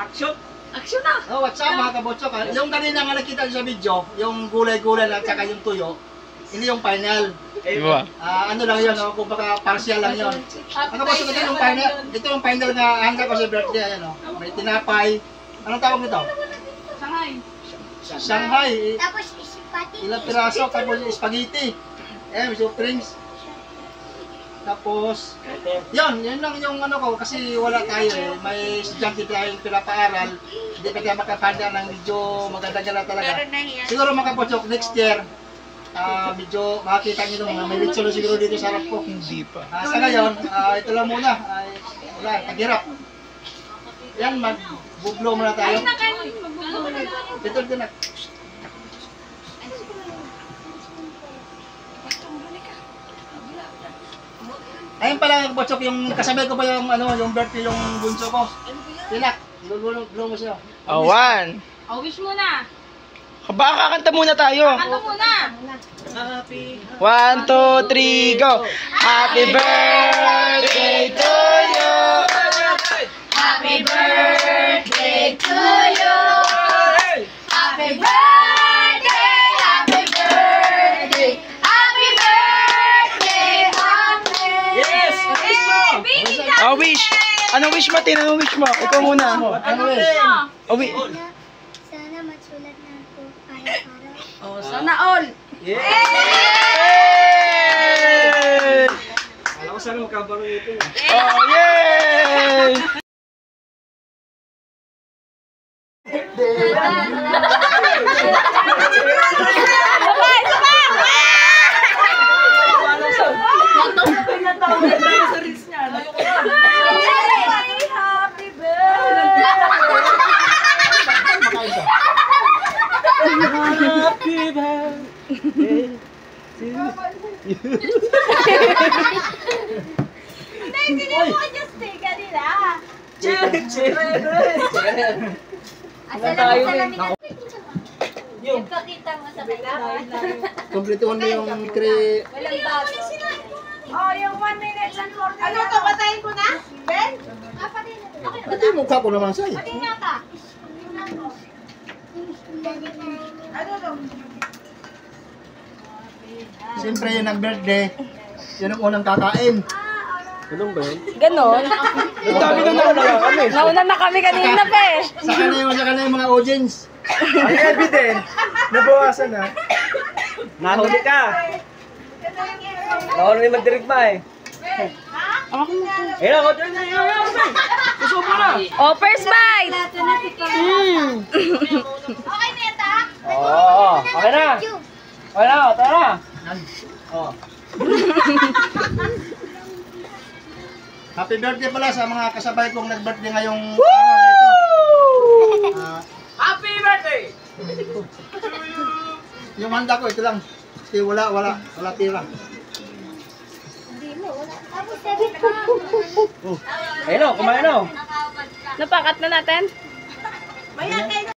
Action! Action na! Oh, what's up mga kabotsok? Yung kanina nga nakita nyo sa video, yung gulay-gulay at saka yung tuyo, hindi yung final. Diba? Ano lang yun, no? Kung baka partial lang yun. Mga kabotsok, ito yung final nga handa ko sa birthday. Ayan, no? May tinapay. Anong tawag nito? Shanghai. Shanghai. Tapos spaghetti. Ilang piraso, tapos spaghetti. May soft drinks. Tapos, yun lang yung ano ko, kasi wala tayo eh. May estudyante tayong pinapaaral. Hindi pa tayo makapanda ng medyo maganda-ganda talaga. Siguro mga kapotsok, next year, medyo makakita nyo nung may litsyon siguro dito sa harap ko. Hindi pa. Sa ngayon, ito lang muna. Wala, taghirap. Yan, mag-bublo muna tayo. Ito din na. Ayun pala botsok, yung kasabay ko pa yung ano, yung birthday yung bunso ko. Tinak, blow mo siya. Oh, 1. Oh, wish muna. Baka kakanta muna tayo. Kanta muna. 1, 2, 3, go! Happy birthday to you! Happy birthday to you. Happy birthday, happy birthday. Happy birthday, happy. Yes! Wish mo! Oh, wish! Anong wish mo, Tin? Anong wish mo? Ikaw muna. Ano wish? Oh, wish. Sana matsulat na ako araw-araw. Oh, sana all. Yes! Yay! Alam ko sana magkabaro ito. Oh, yay! Happy birthday. Happy birthday! Hindi mo just take kanila. Salamin na. Yung Ipakita mo sa kanya. Kompletuhan mo yung kre... Walang bago. Oh, yung 1 minute and 40. Ano to, patayin ko na? Ben? Patayin na. Okay na ba? Pati yung mukha ko naman sa'yo. Patayin na ta. Ano to? Siyempre yung nag-birthday, yun ang unang kakain. Anong ba yun? Ganon. Ang dami na kami. Nauna na kami kanina pa eh. Saka na yung mga audience. Ang evident, nabawasan na. Nahuli ka! Nahuli ni Madirigma eh. Ayun ako, susubo na! Oh, first bite. Okay na ta? Oo, okay na! Okay na, tara! Oh. Happy birthday pala sa mga kasabay kong nag-birthday ngayong araw na ito. Happy birthday! Yung handa ko, ito lang. Kasi wala tira. Hindi mo, wala. Tapos 7 pa. Ayun o, kumain o. Napakat na natin. Bayan kayo.